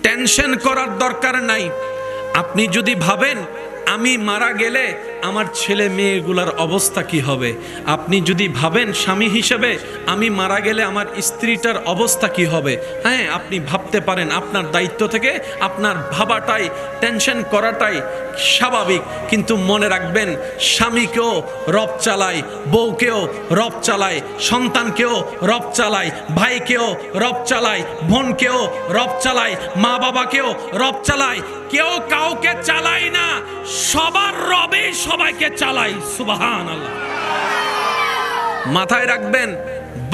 Tension করার দরকার নাই। আপনি যদি ভাবেন আমি মারা গেলে আমার ছেলে মেয়েগুলোর অবস্থা কি হবে, আপনি যদি ভাবেন স্বামী হিসেবে আমি মারা গেলে আমার স্ত্রীটার অবস্থা কি হবে, হ্যাঁ আপনি ভাবতে পারেন। আপনার দায়িত্ব থেকে আপনার ভাবাটাই, টেনশন করাটাই স্বাভাবিক। কিন্তু মনে রাখবেন, স্বামীকেও রব চালায়, বউকেও রব চালায়, সন্তানকেও রব চালায়, ভাইকেও রব চালায়, বোনকেও রব চালায়, মা বাবাকেও রব চালায়। কেউ কাউকে চালায় না, সবার রবে সবাইকে চালায়। সুবহানাল্লাহ। মাথায় রাখবেন,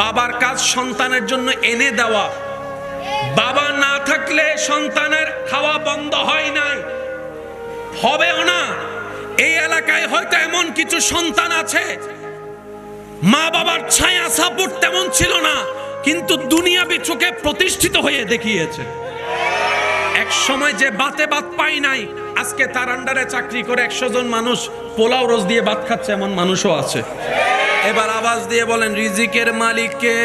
বাবার কাজ সন্তানের জন্য এনে দেওয়া। বাবা না থাকলে সন্তানের খাওয়া বন্ধ হয় নাই, হবেও না। এই এলাকায় হয়তো এমন কিছু সন্তান আছে মা বাবার ছায়া সাপোর্ট তেমন ছিল না, কিন্তু দুনিয়াবি চোখে প্রতিষ্ঠিত হয়ে দেখিয়েছে। এক সময় যে বাতে ভাত পাই নাই, আজকে তার আন্ডারে চাকরি করে 100 জন মানুষ পোলাও রোজ দিয়ে ভাত খাচ্ছে, এমন মানুষও আছে। এবার আওয়াজ দিয়ে বলেন, রিজিকের মালিক কে?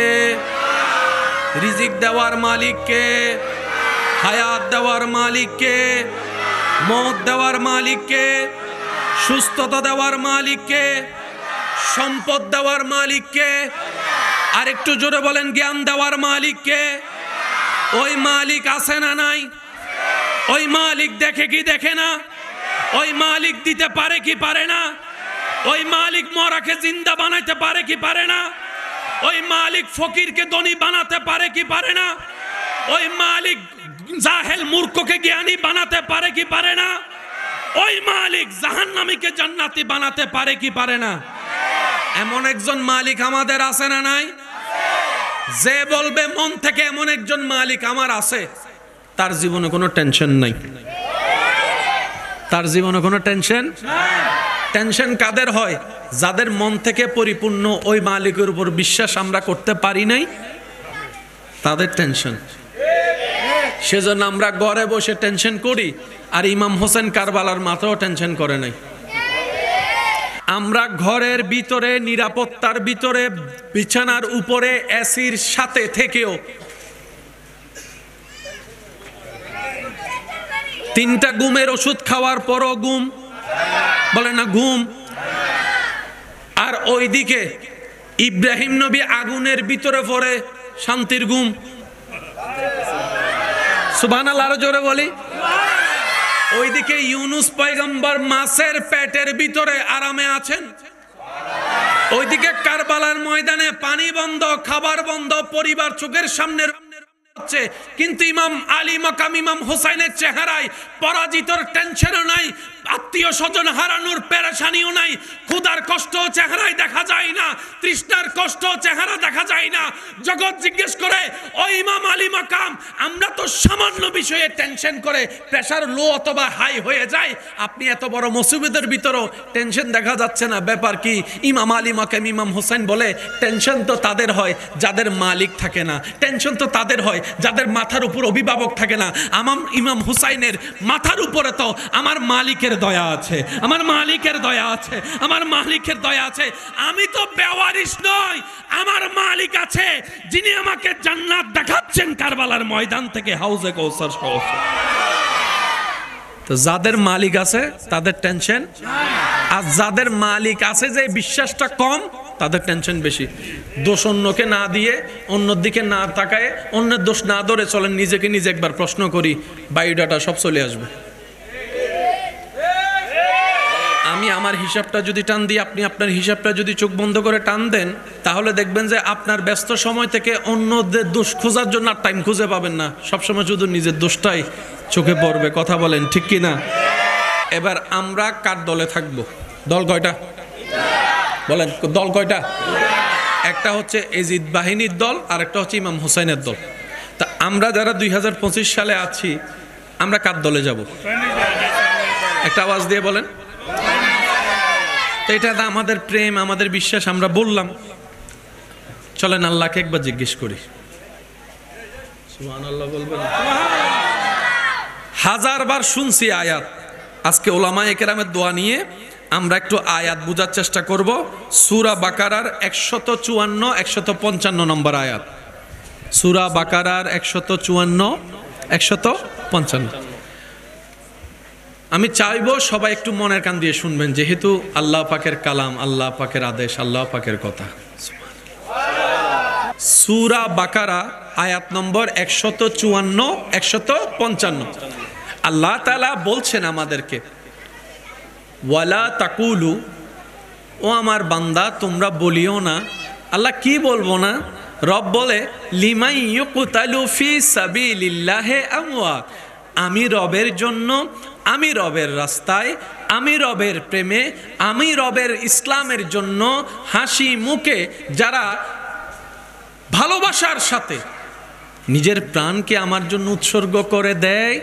রিজিক দেওয়ার মালিক কে? হায়াত দেওয়ার মালিক কে? মওত দেওয়ার মালিক কে? সুস্থতা দেওয়ার মালিক কে? সম্পদ দেওয়ার মালিক কে? আর একটু জোরে বলেন, জ্ঞান দেওয়ার মালিক কে? ওই মালিক আছে না নাই? ওই মালিক দেখে কি দেখে না? ওই মালিক দিতে পারে কি পারে না? ওই মালিক মরাকে জিন্দা বানাইতে পারে কি পারে না? ওই মালিক ফকিরকে ধনী বানাতে পারে কি পারে না? ওই মালিক জাহেল মূর্খকে জ্ঞানী বানাতে পারে কি পারে না? ওই মালিক জাহান্নামীকে জান্নাতি বানাতে পারে কি পারে না? এমন একজন মালিক আমাদের আছে না নাই? যে বলবে মন থেকে এমন একজন মালিক আমার আছে, তার জীবনে কোনো টেনশন নাই। তার জীবনে কোনো টেনশন। টেনশন কাদের হয়? যাদের মন থেকে পরিপূর্ণ ওই মালিকের উপর বিশ্বাস আমরা করতে পারি নাই, তাদের টেনশন। সেজন্য আমরা ঘরে বসে টেনশন করি, আর ইমাম হোসেন কারবালার মাথাও টেনশন করে নাই। আমরা ঘরের ভিতরে, নিরাপত্তার ভিতরে, বিছানার উপরে এসির সাথে থেকেও 3টা ঘুমের ওষুধ খাওয়ার পরও ঘুম, বলে না ঘুম। আর ওইদিকে ইব্রাহিম নবী আগুনের ভিতরে পড়ে শান্তির ঘুম। সুবহানাল্লাহ, আরো জোরে বলি। ওইদিকে ইউনুস পয়গম্বর মাছের পেটের ভিতরে আরামে আছেন। ওইদিকে কারবালার ময়দানে পানি বন্ধ, খাবার বন্ধ, পরিবার চোখের সামনে হচ্ছে, কিন্তু ইমাম আলী মাকাম ইমাম হোসাইনের চেহারায় পরাজিতর টেনশনও নাই, আত্মীয় স্বজন হারানোর পেরেশানিও নাই, ক্ষুধার কষ্ট চেহারায় দেখা যায় না, তৃষ্ণার কষ্ট চেহারা দেখা যায় না। জগৎ জিজ্ঞেস করে, ও ইমাম আলী মাকাম, আমরা তো সামান্য বিষয়ে টেনশন করে প্রেসার লো অথবা হাই হয়ে যায়, আপনি এত বড় মুসিবতের ভিতরেও টেনশন দেখা যাচ্ছে না, ব্যাপার কি? ইমাম আলী মাকাম ইমাম হোসেন বলে, টেনশন তো তাদের হয় যাদের মালিক থাকে না, টেনশন তো তাদের হয় যাদের মাথার উপর অভিভাবক থাকে না। আমার ইমাম হুসাইনের মাথার উপরে তো আমার মালিকের দয়া আছে, আমার মালিকের দয়া আছে, আমার মালিকের দয়া আছে। আমি তো বেওয়ারিশ নই, আমার মালিক আছে যিনি আমাকে জান্নাত দেখাচ্ছেন কারবালার ময়দান থেকে হাউজে কৌসার সহ। তো যাদের মালিক আছে তাদের টেনশন, আর যাদের মালিক আছে যে বিশ্বাসটা কম, তাদের টেনশন বেশি। দোষ অন্যকে না দিয়ে, অন্যর দিকে না তাকায়, অন্যের দোষ না ধরে চলেন, নিজেকে নিজে একবার প্রশ্ন করি, বায়োডাটা সব চলে আসবে। আমি আমার হিসাবটা যদি টান দিই, আপনি আপনার হিসাবটা যদি চোখ বন্ধ করে টান দেন, তাহলে দেখবেন যে আপনার ব্যস্ত সময় থেকে অন্যদের দোষ খোঁজার জন্য আর টাইম খুঁজে পাবেন না, সবসময় শুধু নিজের দোষটাই চোখে পড়বে। কথা বলেন ঠিক কি না? এবার আমরা কার দলে থাকবো? দল কয়টা বলেন? দল কয়টা? একটা হচ্ছে এজিদ বাহিনীর দল, আর একটা হচ্ছে ইমাম হোসেনের দল। তা আমরা যারা 2025 সালে আছি, আমরা কার দলে যাব? একটা আওয়াজ দিয়ে বলেন। এটা আমাদের প্রেম, আমাদের বিশ্বাস, আমরা বললাম। চলেন আল্লাহকে একবার জিজ্ঞেস করি। সুবহানাল্লাহ বলবেন? হাজারবার শুনছি আয়াত, আজকে ওলামায়ে কেরামের দোয়া নিয়ে আমরা একটু আয়াত বোঝার চেষ্টা করব। সূরা বাকারার 154 155 নম্বর আয়াত। সূরা বাকারার 154 155। আমি চাইবো সবাই একটু মনের কান দিয়ে শুনবেন, যেহেতু আল্লাহ পাকের কালাম, আল্লাহ পাকের আদেশ, আল্লাহ পাকের কথা। সূরা বাকারা আয়াত নম্বর 154, 155। আল্লাহ তাআলা বলছেন আমাদেরকে, ওয়ালা তাকুলু, ও আমার বান্দা তোমরা বলিও না। আল্লাহ কি বলবো না? রব বলে, লিমান ইউকতালু ফি সাবিলিল্লাহি আমওয়াত, আমি রবের জন্য, আমি রবের রাস্তায়, আমি রবের প্রেমে, আমি রবের ইসলামের জন্য হাসি মুখে যারা ভালোবাসার সাথে নিজের প্রাণকে আমার জন্য উৎসর্গ করে দেয়,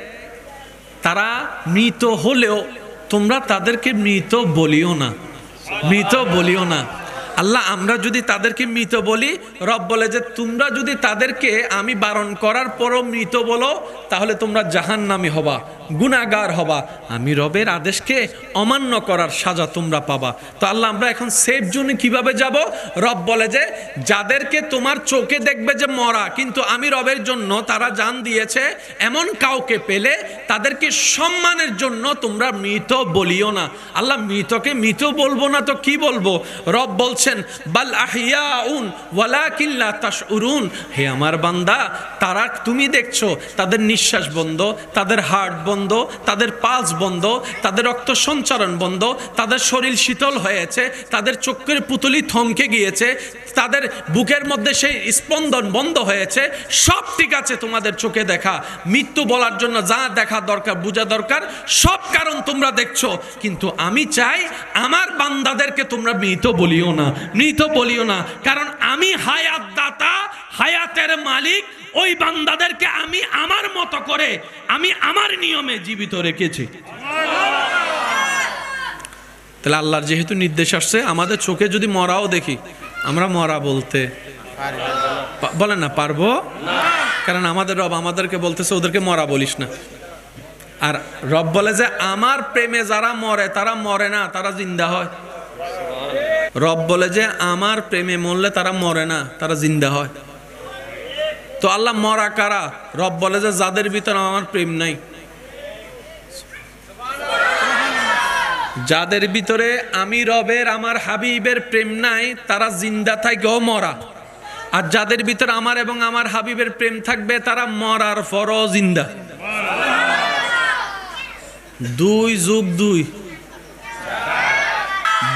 তারা মৃত হলেও তোমরা তাদেরকে মৃত বলিও না, মৃত বলিও না। আল্লাহ, আমরা যদি তাদেরকে মৃত বলি, রব বলে যে তোমরা যদি তাদেরকে আমি বারণ করার পরও মৃত বলো, তাহলে তোমরা জাহান্নামী হবা, গুনাহগার হবা, আমি রবের আদেশকে অমান্য করার সাজা তোমরা পাবা। তো আল্লাহ, আমরা এখন সেফ জোনে কিভাবে যাব? রব বলে যে যাদেরকে তোমার চোখে দেখবে যে মরা, কিন্তু আমি রবের জন্য তারা জান দিয়েছে, এমন কাউকে পেলে তাদেরকে সম্মানের জন্য তোমরা মৃত বলিও না। আল্লাহ, মৃতকে মৃত বলবো না তো কি বলবো? রব বলছেন, বাল আহিয়াউন ওয়ালাকিন লা তাশউরুন, হে আমার বান্দা, তারা তুমি দেখছো তাদের নিঃশ্বাস বন্ধ, তাদের হার্ট বন্ধ, তাদের পালস বন্ধ, তাদের রক্ত সঞ্চারণ বন্ধ, তাদের শরীর শীতল হয়েছে, তাদের চোখের পুতুলি থমকে গিয়েছে, তাদের বুকের মধ্যে সেই স্পন্দন বন্ধ হয়েছে, সব ঠিক আছে তোমাদের চোখে দেখা। মৃত্যু বলার জন্য যা দেখা দরকার, বোঝা দরকার, সব কারণ তোমরা দেখছো, কিন্তু আমি চাই আমার বান্দাদেরকে তোমরা মৃত বলিও না, মৃত বলিও না, কারণ আমি হায়াত দাতা, হায়াতের মালিক। ওই বান্দাদেরকে আমি আমার মতো করে, আমি আমার নিয়মে জীবিত রেখেছি। তাহলে আল্লাহর যেহেতু নির্দেশ আসছে, আমাদের চোখে যদি মরাও দেখি, আমরা মরা বলতে বলেন না, পারবো? কারণ আমাদের রব আমাদেরকে বলতেছে ওদেরকে মরা বলিস না। আর রব বলে যে আমার প্রেমে যারা মরে তারা মরে না, তারা জিন্দা হয়। রব বলে যে আমার প্রেমে মরলে তারা মরে না, তারা জিন্দা হয়। তো আল্লাহ মরা কারা? রব বলে যে যাদের ভিতরে আমার প্রেম নাই, যাদের ভিতরে আমি রবের, আমার হাবিবের প্রেম নাই, তারা জিন্দা থাকেও মরা। আর যাদের ভিতরে আমার এবং আমার হাবিবের প্রেম থাকবে, তারা মরার পরও জিন্দা। 2 যোগ 2,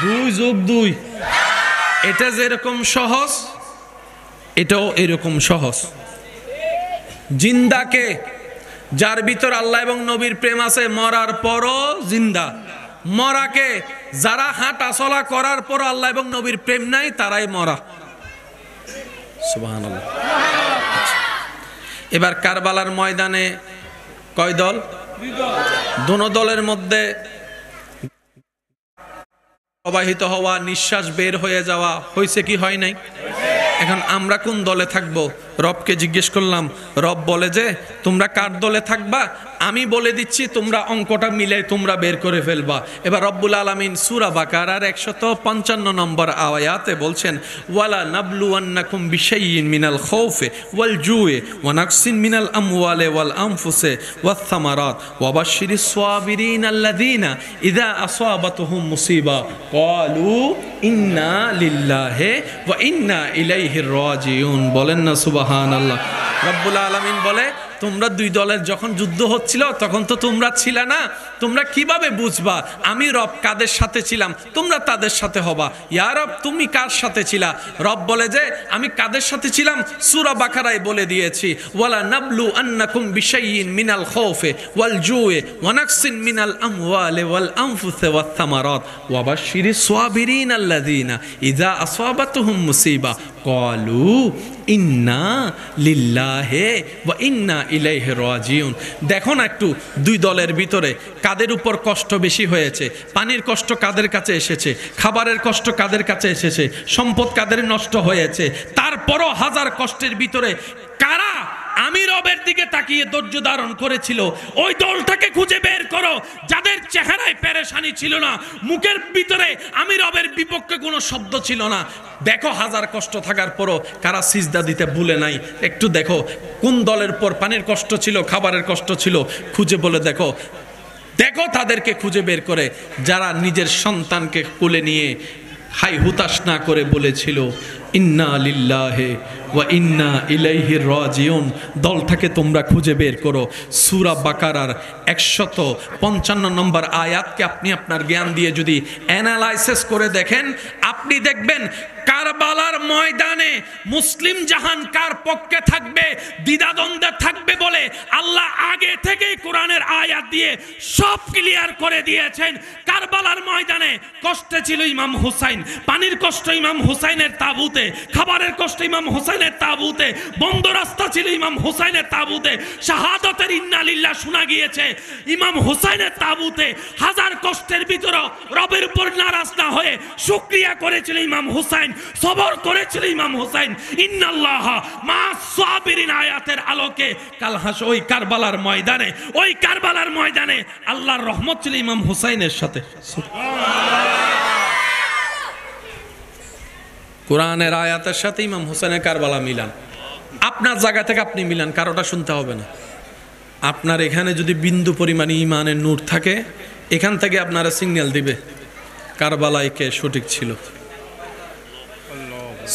2 যোগ 2, এটা যেরকম সহজ, এটাও এরকম সহজ। জিন্দাকে, যার ভিতর আল্লাহ এবং নবীর প্রেম আছে, মরার পরও জিন্দা। মরাকে, যারা হাঁটা চলা করার পর আল্লাহ এবং নবীর প্রেম নাই, তারাই মরা। সুবহানাল্লাহ। এবার কারবালার ময়দানে কয় দল? 2 দলের মধ্যে প্রবাহিত হওয়া, নিঃশ্বাস বের হয়ে যাওয়া হয়েছে কি হয় নাই? এখন আমরা কোন দলে থাকবো? রবকে জিজ্ঞেস করলাম, রব বলে যে তোমরা কার দলে থাকবা আমি বলে দিচ্ছি, তোমরা অঙ্কটা মিলে তোমরা বের করে ফেলবা। এবার রব্বুল আলামিন সূরা বাকারার 155 নম্বর আয়াতে বলছেন, ওয়ালা নাবলুওয়ান্নাকুম বিশাইইন মিনাল খাউফি ওয়াল জুই ওয়া নাকসিন মিনাল আমওয়ালি ওয়াল আনফুসি ওয়াস সামারাত ওয়া বাশশিরিস সাবিরিন আল্লাযীনা ইযা আসাবাতুহুম মুসিবা ক্বালু ইন্না লিল্লাহি ওয়া ইন্না ইলাইহি রাজিউন। বলেন না সুবহানাল্লাহ। রব্বুল আলামিন বলে, তোমরা 2 দলের যখন যুদ্ধ হচ্ছিল তখন তো তোমরা ছিলে না, তোমরা কিভাবে বুঝবা আমি রব কাদের সাথে ছিলাম? তোমরা তাদের সাথে হবা। ইয়া রব, তুমি কার সাথে ছিলা? রব বলে যে আমি কাদের সাথে ছিলাম সূরা বাকারায় বলে দিয়েছি, ওয়ালা নাবলু আন্নাকুম বিশাইইন মিনাল খাউফি ওয়াল জুই ওয়া নাকসিন মিনাল আমওয়ালি ওয়াল আনফুসি ওয়াস সামারাত ওয়া বাশশিরিস সাবিরিন আল্লাযীনা ইযা আসাবাতুহুম মুসিবা ক্বালু ইন্না লিল্লাহি ওয়া ইন্না ইলাইহি রাজিউন। দেখো না একটু 2 দলের ভিতরে কাদের উপর কষ্ট বেশি হয়েছে? পানির কষ্ট কাদের কাছে এসেছে? খাবারের কষ্ট কাদের কাছে এসেছে? সম্পদ কাদের নষ্ট হয়েছে? তারপরও হাজার কষ্টের ভিতরে কারা আমি রবের দিকে তাকিয়ে ধৈর্য ধারণ করেছিল, ওই দলটাকে খুঁজে বের করো যাদের চেহারায় পেরেশানি ছিল না, মুখের ভিতরে আমি রবের বিপক্ষে কোনো শব্দ ছিল না। দেখো হাজার কষ্ট থাকার পরও কারা সিজদা দিতে ভুলে নাই, একটু দেখো কোন দলের পর পানির কষ্ট ছিল, খাবারের কষ্ট ছিল, খুঁজে বলে দেখো। দেখো তাদেরকে খুঁজে বের করে যারা নিজের সন্তানকে কোলে নিয়ে হাই হুতাশ না করে বলেছিল ইন্না লিল্লাহি ওয়া ইন্না ইলাইহি রাজিউন। দলটাকে তোমরা খুঁজে বের করো। সূরা বাকারার 155 নম্বর আয়াতকে আপনি আপনার জ্ঞান দিয়ে যদি অ্যানালাইসিস করে দেখেন, আপনি দেখবেন কারবালার ময়দানে মুসলিম জাহান কার পক্ষে থাকবে, দ্বিধাদ্বন্দ্বে থাকবে বলে আল্লাহ আগে থেকেই কোরআনের আয়াত দিয়ে সব ক্লিয়ার করে দিয়েছেন। কারবালার ময়দানে কষ্টে ছিল ইমাম হুসাইন, পানির কষ্ট ইমাম হুসাইনের তাবুতে, খাবারের কষ্ট ইমাম হুসাইনের তাবুতে, বন্ধ রাস্তা ছিল ইমাম হুসাইনের তাবুতে, শাহাদাতের ইন্না লিল্লাহ শোনা গিয়েছে ইমাম হুসাইনের তাবুতে। হাজার কষ্টের ভিতরে রবের উপর নারাজ না হয়ে শুকরিয়া করেছিল ইমাম হুসাইন, সবর করেছিল ইমাম হুসাইন। ইন্নাল্লাহা মা'আস সাবিরিন আয়াতের আলোকে কাল ওই কারবালার ময়দানে, ওই কারবালার ময়দানে আল্লাহর রহমত ছিল ইমাম হুসাইনের সাথে। কোরআনের আয়াতের সাথে ইমাম হুসাইনের কারবালা মিলান, আপনার জায়গা থেকে আপনি মিলান, কারোটা শুনতে হবে না। আপনার এখানে যদি বিন্দু পরিমাণ ঈমানের নূর থাকে, এখান থেকে আপনারা সিগন্যাল দিবে কারবালায় কে সঠিক ছিল।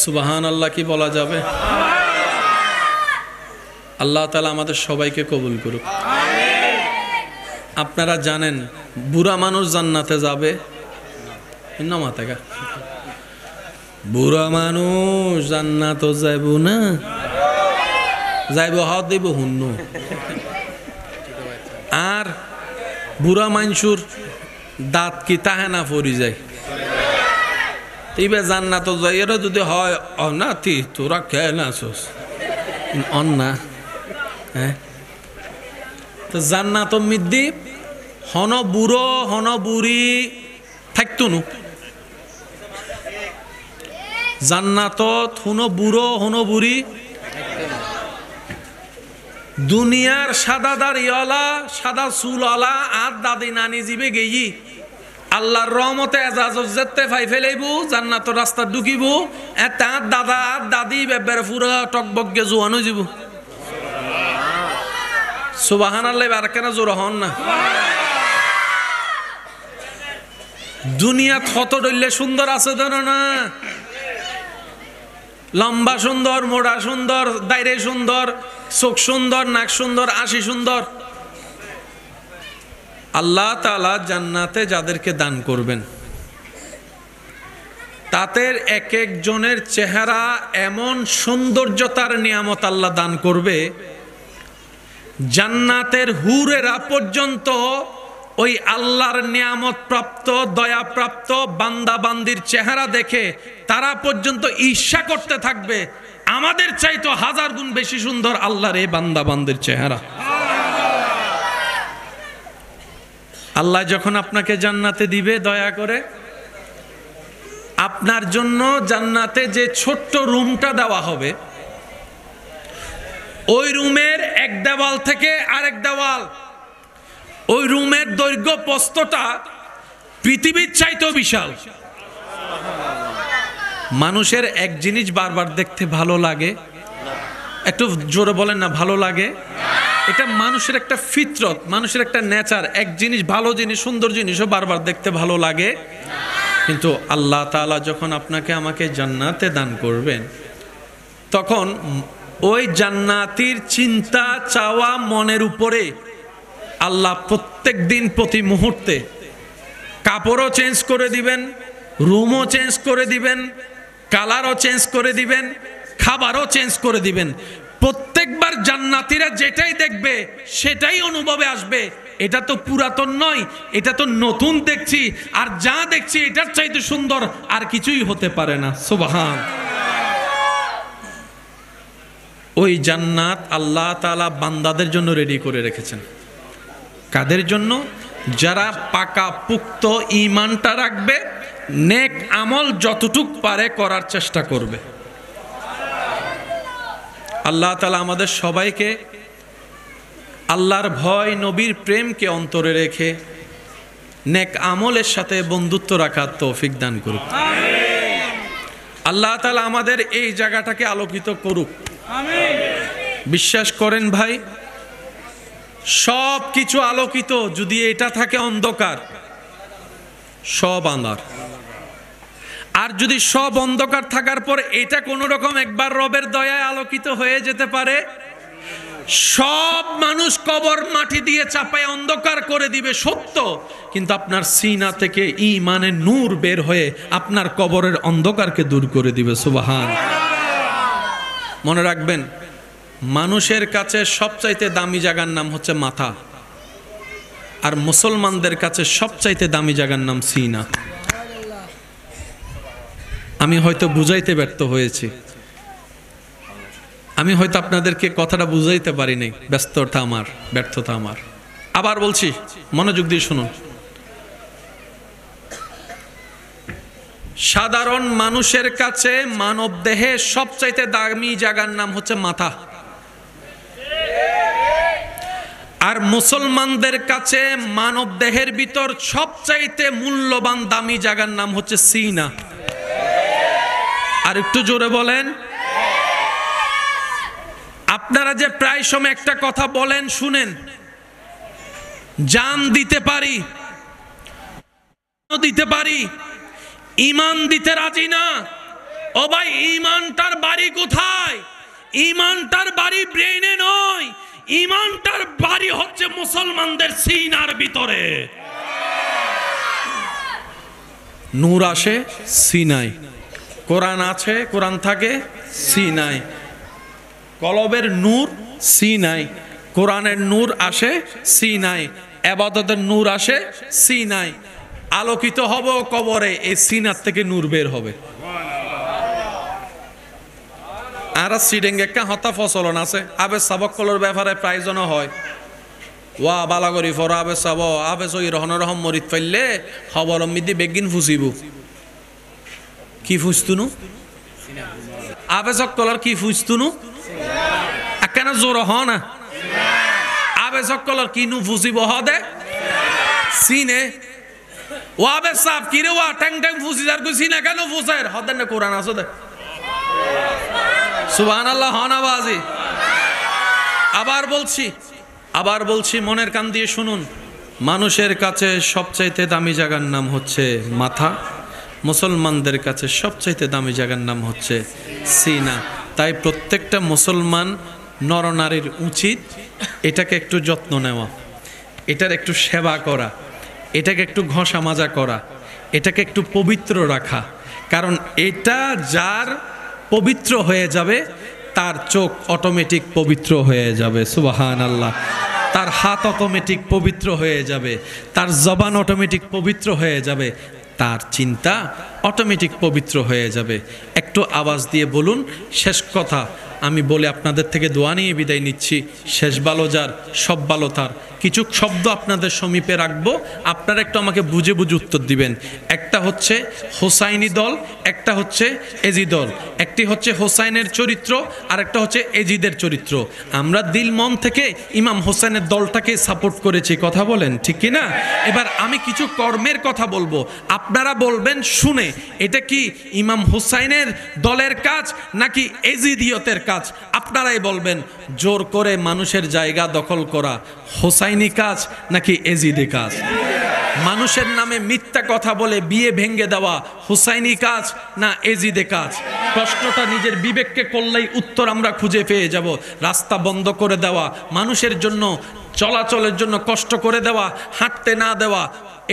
সুবহানাল্লাহ কি বলা যাবে? আল্লাহ তাআলা আমাদের সবাইকে কবুল করুক। আপনারা জানেন বুড়া মানুষ জান্নাতে যাবে না? থেকে বুড়া মানুষ জান্নাত যাইব না, যাইব হাত দিব হুন্ন। আর বুড়া মানুষের দাঁত কি তাহে না পরি যায়, এইবার জান্নাত যাই। এরা যদি হয় অনাথি তোরা খেয়ে না আসোস অন্না, হ্যাঁ তো জান্নাত মিদ্দি হন বুড়ো হন বুড়ি থাকতো নু। জান্নাতত হন বুড়ো হন বুড়ি, দুনিয়ার সাদা দাড়িওয়ালা সাদা চুলওয়ালা আর দাদি নানি জিবে গেই আল্লাহর রহমতে এজাজত যেতে ফাই ফেলাইবো, জান্নাতের রাস্তা ঢুকিব, তার দাদা আর দাদি বেবের পুরা টকবকে জোয়ান হয়ে যাব। সুবহানাল্লাহ আর কেন জোর হন না? দুনিয়া কত ডইলে সুন্দর আছে জানো না? লম্বা সুন্দর, মোড়া সুন্দর, দাইরে সুন্দর, চোখ সুন্দর, নাক সুন্দর, আশি সুন্দর। আল্লাহ তাআলা জান্নাতে যাদেরকে দান করবেন তাদের এক একজনের চেহারা এমন সৌন্দর্যতার নিয়ামত আল্লাহ দান করবে, জান্নাতের হুরেরা পর্যন্ত ওই আল্লাহর নিয়ামত প্রাপ্ত দয়া প্রাপ্ত বান্দা বান্দির চেহারা দেখে তারা পর্যন্ত ঈর্ষা করতে থাকবে, আমাদের চাইতো হাজার গুণ বেশি সুন্দর আল্লাহর এই বান্দা বান্দির চেহারা। আল্লাহ যখন আপনাকে জান্নাতে দিবে দয়া করে, আপনার জন্য জান্নাতে যে ছোট্ট রুমটা দেওয়া হবে, ওই রুমের এক দেওয়াল থেকে আরেক দেওয়াল, ওই রুমের দৈর্ঘ্য প্রস্থটা পৃথিবীর চাইতেও বিশাল। মানুষের এক জিনিস বারবার দেখতে ভালো লাগে, একটু জোরে বলেন না ভালো লাগে? এটা মানুষের একটা ফিতরত, মানুষের একটা নেচার। এক জিনিস ভালো জিনিস সুন্দর জিনিসও বারবার দেখতে ভালো লাগে। কিন্তু আল্লাহ তাআলা যখন আপনাকে আমাকে জান্নাতে দান করবেন, তখন ওই জান্নাতির চিন্তা চাওয়া মনের উপরে আল্লাহ প্রত্যেক দিন প্রতি মুহূর্তে কাপড়ও চেঞ্জ করে দিবেন, রুমও চেঞ্জ করে দিবেন, কালারও চেঞ্জ করে দিবেন, খাবারও চেঞ্জ করে দিবেন। প্রত্যেকবার জান্নাতীরা যেটাই দেখবে সেটাই অনুভবে আসবে, এটা তো পুরাতন নয়, এটা তো নতুন দেখছি, আর যা দেখছি এটার চাইতে সুন্দর আর কিছুই হতে পারে না। সুবহান। ওই জান্নাত আল্লাহ তাআলা বান্দাদের জন্য রেডি করে রেখেছেন। কাদের জন্য? যারা পাকা পুক্ত ঈমানটা রাখবে, নেক আমল যতটুক পারে করার চেষ্টা করবে। আল্লাহ তাআলা আমাদের সবাইকে আল্লাহর ভয়, নবীর প্রেমকে অন্তরে রেখে নেক আমলের সাথে বন্ধুত্ব রাখার তৌফিক দান করুক। আল্লাহ তাআলা আমাদের এই জায়গাটাকে আলোকিত করুক। বিশ্বাস করেন ভাই, সব কিছু আলোকিত, যদি এটা থাকে অন্ধকার, সব আন্ধার। আর যদি সব অন্ধকার থাকার পর এটা কোনো রকম একবার রবের দয়ায় আলোকিত হয়ে যেতে পারে, সব মানুষ কবর মাটি দিয়ে চাপায় অন্ধকার করে দিবে সত্য, কিন্তু আপনার সিনা থেকে ঈমানের নূর বের হয়ে আপনার কবরের অন্ধকারকে দূর করে দিবে। সুবহান। মনে রাখবেন, মানুষের কাছে সবচাইতে দামি জায়গার নাম হচ্ছে মাথা, আর মুসলমানদের কাছে সবচাইতে দামি জায়গার নাম সিনা। আমি হয়তো বুঝাইতে ব্যর্থ হয়েছি, আমি হয়তো আপনাদেরকে কথাটা বুঝাইতে পারি নাই, ব্যস্ততা আমার, ব্যর্থতা আমার। আবার বলছি, মনোযোগ দিয়ে শুনুন। সাধারণ মানুষের কাছে মানব দেহে সবচাইতে দামি জায়গার নাম হচ্ছে মাথা, আর মুসলমানদের কাছে মানব দেহের ভিতর সবচাইতে মূল্যবান দামি জায়গার নাম হচ্ছে সিনা। আর একটু জোরে বলেন। আপনারা যে প্রায় সময় একটা কথা বলেন, শুনেন, জান দিতে পারি, দিতে পারি, ঈমান দিতে রাজি না। ও ভাই, ঈমানটার বাড়ি কোথায়? ঈমানটার বাড়ি ব্রেইনে নয়, ঈমানটার বাড়ি হচ্ছে মুসলমানদের সিনার ভিতরে। নূর আসে সিনায়, কোরআন আছে, কোরআন থাকে সিনায়, কলবের নূর সিনায়, কোরআনের নূর আসে সিনায়, ইবাদতের নূর আসে সিনায়। আলোকিত হব কবরে, এই সিনার থেকে নূর বের হবে। আর সিডেঙ্গ একটা হতা ফসলন আছে, আবে সাবক কলর ব্যাপারে প্রায়জন হয়, ওয়া বালাগরি ফর আবে সাব আবে সই রহন রহম মরিত ফেললে খবর মিদি বেগিন ফুসিব। কি ফুসতুনু? আবে সকলর কি ফুসতুনু? কেন জোর হ না? আবে সকলর কি নু ফুসিব হ দে সিনে। ও আবে সাপ কি রে, ওয়া ট্যাং ট্যাং ফুসি যার কই সিনে কেন ফুসার হদেন না? কোরআন আছে দে। সুবহানাল্লাহ, হনাবাজি। আবার বলছি, মনের কান দিয়ে শুনুন। মানুষের কাছে সবচাইতে দামি জায়গার নাম হচ্ছে মাথা, মুসলমানদের কাছে সবচাইতে দামি জায়গার নাম হচ্ছে সিনা। তাই প্রত্যেকটা মুসলমান নরনারীর উচিত এটাকে একটু যত্ন নেওয়া, এটার একটু সেবা করা, এটাকে একটু ঘষা মাজা করা, এটাকে একটু পবিত্র রাখা। কারণ এটা যার পবিত্র হয়ে যাবে, তার চোখ অটোমেটিক পবিত্র হয়ে যাবে। সুবহানাল্লাহ। তার হাত অটোমেটিক পবিত্র হয়ে যাবে, তার জবান অটোমেটিক পবিত্র হয়ে যাবে, তার চিন্তা অটোমেটিক পবিত্র হয়ে যাবে। একটু আওয়াজ দিয়ে বলুন। শেষ কথা আমি বলে আপনাদের থেকে দোয়া নিয়ে বিদায় নিচ্ছি। শেষ ভালো যার, সব ভালো তার। কিছু শব্দ আপনাদের সমীপে রাখবো, আপনারা একটু আমাকে বুঝে বুঝে উত্তর দিবেন। একটা হচ্ছে হোসাইনি দল, একটা হচ্ছে এজি দল। একটি হচ্ছে হোসাইনের চরিত্র, আর একটা হচ্ছে এজিদের চরিত্র। আমরা দিল মন থেকে ইমাম হোসেনের দলটাকে সাপোর্ট করেছি, কথা বলেন ঠিক কি না? এবার আমি কিছু কর্মের কথা বলবো, আপনারা বলবেন শুনে এটা কি ইমাম হোসাইনের দলের কাজ নাকি এজিদিয়তের কাজ? আপনারাই বলবেন। জোর করে মানুষের জায়গা দখল করা হোসাইনি কাজ নাকি এজিদি কাজ? মানুষের নামে মিথ্যা কথা বলে বিয়ে ভেঙে দেওয়া হোসাইনি কাজ না এজিদে কাজ? প্রশ্নটা নিজের বিবেককে করলেই উত্তর আমরা খুঁজে পেয়ে যাব। রাস্তা বন্ধ করে দেওয়া, মানুষের জন্য চলাচলের জন্য কষ্ট করে দেওয়া, হাঁটতে না দেওয়া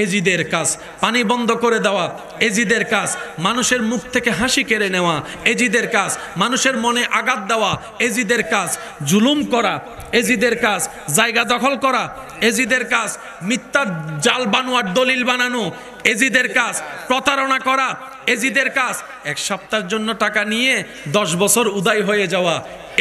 এজিদের কাজ। পানি বন্ধ করে দেওয়া এজিদের কাজ। মানুষের মুখ থেকে হাসি কেড়ে নেওয়া এজিদের কাজ। মানুষের মনে আঘাত দেওয়া এজিদের কাজ। জুলুম করা এজিদের কাজ। জায়গা দখল করা এজিদের কাজ। মিথ্যা জাল বানোয়ার দলিল বানানো এজিদের কাজ। প্রতারণা করা এজিদের কাজ। এক সপ্তাহের জন্য টাকা নিয়ে 10 বছর উদায় হয়ে যাওয়া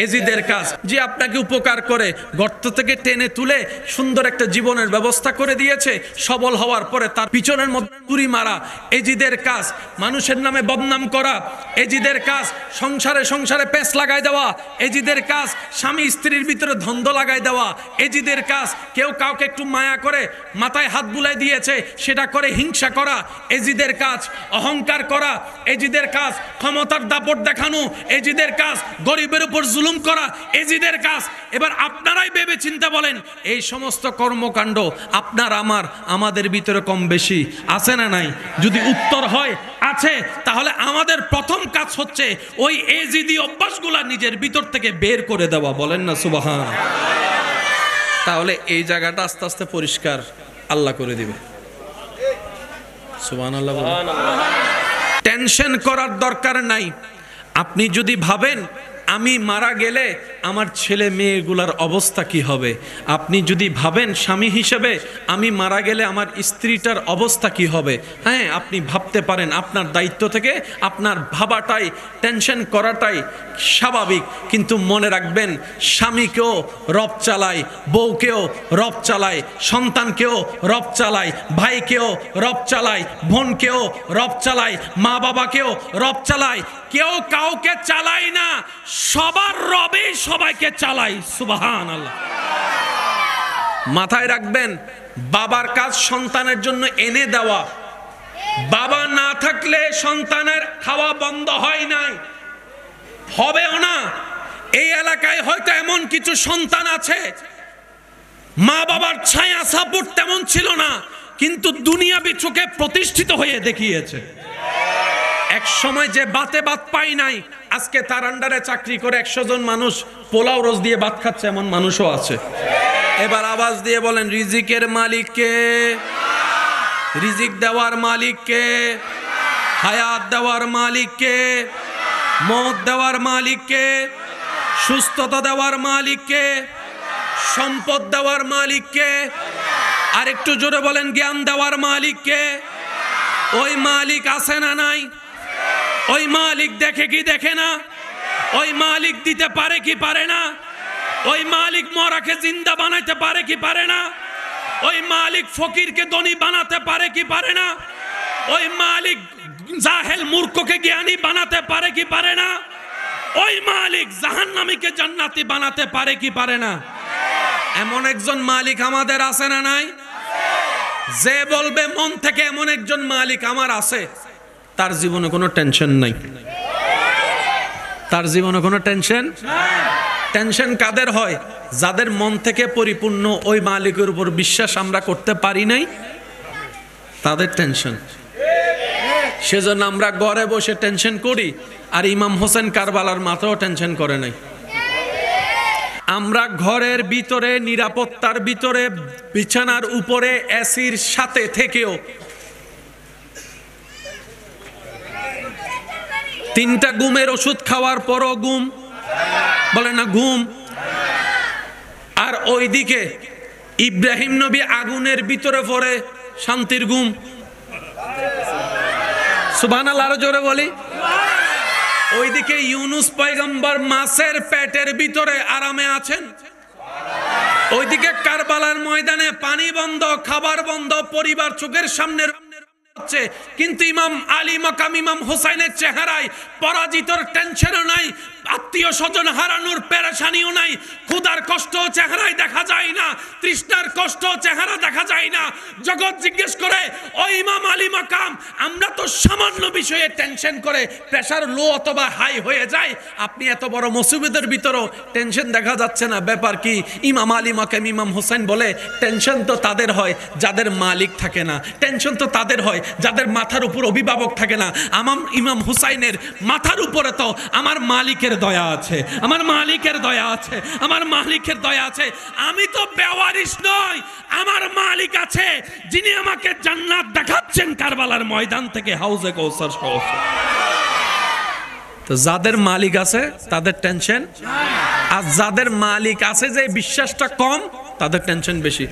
এজিদের কাজ, যে আপনাকে উপকার করে গর্ত থেকে টেনে তুলে সুন্দর একটা জীবনের ব্যবস্থা করে দিয়েছে, সবল হওয়ার পরে তার পিছনের মধ্যে তুড়ি মারা এজিদের কাজ। মানুষের নামে বদনাম করা এজিদের কাজ। সংসারে সংসারে পেঁচ লাগাই দেওয়া এজিদের কাজ। স্বামী স্ত্রীর ভিতরে দ্বন্দ্ব লাগাই দেওয়া এজিদের কাজ। কেউ কাউকে একটু মায়া করে মাথায় হাত বুলাই দিয়েছে, সেটা করে হিংসা করা এজিদের কাজ। অহংকার করা এজিদের কাজ। ক্ষমতার দাপট দেখানো এজিদের কাজ। গরিবের উপর জুলুম করা এজিদের কাজ। এবার আপনারাই ভেবে চিন্তা বলেন, এই সমস্ত কর্মকাণ্ড আপনার আমাদের ভিতরে কম বেশি আছে না নাই? যদি উত্তর হয় আছে, তাহলে আমাদের প্রথম কাজ হচ্ছে ওই এজিদি অভ্যাসগুলা নিজের ভিতর থেকে বের করে দেওয়া। বলেন না সুবহান। তাহলে এই জায়গাটা আস্তে আস্তে পরিষ্কার আল্লাহ করে দিবে। সুবহানাল্লাহ। টেনশন করার দরকার নাই। আপনি যদি ভাবেন আমি মারা গেলে আমার ছেলে মেয়েগুলার অবস্থা কি হবে, আপনি যদি ভাবেন স্বামী হিসেবে আমি মারা গেলে আমার স্ত্রীটার অবস্থা কি হবে, হ্যাঁ আপনি ভাবতে পারেন। আপনার দায়িত্ব থেকে আপনার ভাবাটাই, টেনশন করাটাই স্বাভাবিক। কিন্তু মনে রাখবেন, স্বামীকেও রব চালায়, বউকেও রব চালায়, সন্তানকেও রব চালায়, ভাইকেও রব চালায়, বোনকেও রব চালায়, মা বাবাকেও রব চালায়। কেউ কাউকে চালায় না, সবার রবে সবাইকে চালাই। সুবহানাল্লাহ। মাথায় রাখবেন, বাবার কাজ সন্তানের জন্য এনে দেওয়া। বাবা না থাকলে সন্তানের খাওয়া বন্ধ হয় নাই, হবেও না। এই এলাকায় হয়তো এমন কিছু সন্তান আছে মা বাবার ছায়া সাপোর্ট তেমন ছিল না, কিন্তু দুনিয়াবি চোখে প্রতিষ্ঠিত হয়ে দেখিয়েছে। এক সময় যে বাতে ভাত পাই নাই, আজকে তার আন্ডারে চাকরি করে 100 জন মানুষ পোলাও রোজ দিয়ে ভাত খাচ্ছে, এমন মানুষও আছে। এবার আওয়াজ দিয়ে বলেন, রিজিকের মালিক কে? রিজিক দেওয়ার মালিক কে? হায়াত দেওয়ার মালিক কে? মওত দেওয়ার মালিক কে? সুস্থতা দেওয়ার মালিক কে? সম্পদ দেওয়ার মালিক কে? আর একটু জোরে বলেন, জ্ঞান দেওয়ার মালিক কে? ওই মালিক আছে না নাই? ওই মালিক দেখে কি দেখে না? ওই মালিক দিতে পারে কি পারে না? ওই মালিক মরাকে জিন্দা বানাইতে পারে কি পারে না? ওই মালিক ফকিরকে ধনী বানাতে পারে কি পারে না? ওই মালিক জাহেল মূর্খকে জ্ঞানী বানাতে পারে কি পারে না? ওই মালিক জাহান্নামীকে জান্নাতি বানাতে পারে কি পারে না? এমন একজন মালিক আমাদের আছে না নাই? যে বলবে মন থেকে এমন একজন মালিক আমার আছে, তার জীবনে কোনো টেনশন নাই। তার জীবনে কোনো টেনশন। টেনশন কাদের হয়? যাদের মন থেকে পরিপূর্ণ ওই মালিকের উপর বিশ্বাস আমরা করতে পারি নাই, তাদের টেনশন। সেজন্য আমরা ঘরে বসে টেনশন করি, আর ইমাম হোসেন কারবালার মাথাও টেনশন করে নাই। আমরা ঘরের ভিতরে নিরাপত্তার ভিতরে বিছানার উপরে এসির সাথে থেকেও 3টা ঘুমের ওষুধ খাওয়ার পরও ঘুম, বলে না ঘুম। আর ওইদিকে ইব্রাহিম নবী আগুনের ভিতরে পড়ে শান্তির ঘুম। সুবহানাল্লাহ, আরো জোরে বলি। ওইদিকে ইউনুস পয়গম্বর মাছের পেটের ভিতরে আরামে আছেন। ওইদিকে কারবালার ময়দানে পানি বন্ধ, খাবার বন্ধ, পরিবার চোখের সামনে হচ্ছে, কিন্তু ইমাম আলী মাকাম ইমাম হোসাইনের চেহারায় পরাজিতর টেনশনও নাই, আত্মীয় স্বজন হারানোর পেরেশানিও নাই, ক্ষুধার কষ্ট চেহারায় দেখা যায় না, তৃষ্ণার কষ্ট চেহারা দেখা যায় না। জগৎ জিজ্ঞেস করে, ও ইমাম আলী মাকাম, আমরা তো সামান্য বিষয়ে টেনশন করে প্রেসার লো অথবা হাই হয়ে যায়, আপনি এত বড় মুসিবতের ভিতরেও টেনশন দেখা যাচ্ছে না, ব্যাপার কি? ইমাম আলী মাকাম ইমাম হোসেন বলে, টেনশন তো তাদের হয় যাদের মালিক থাকে না, টেনশন তো তাদের হয় যাদের মাথার উপর অভিভাবক থাকে না। ইমাম হুসাইনের মাথার উপরে তো আমার মালিকের দয়া আছে, আমার মালিকের দয়া আছে, আমার মালিকের দয়া আছে। আমি তো বেওয়ারিশ নই, আমার মালিক আছে যিনি আমাকে জান্নাত দেখাচ্ছেন কারবালার ময়দান থেকে হাউজে কৌসার সহ। তো যাদের মালিক আছে তাদের টেনশন, আর যাদের মালিক আছে যে বিশ্বাসটা কম, তাদের টেনশন বেশি।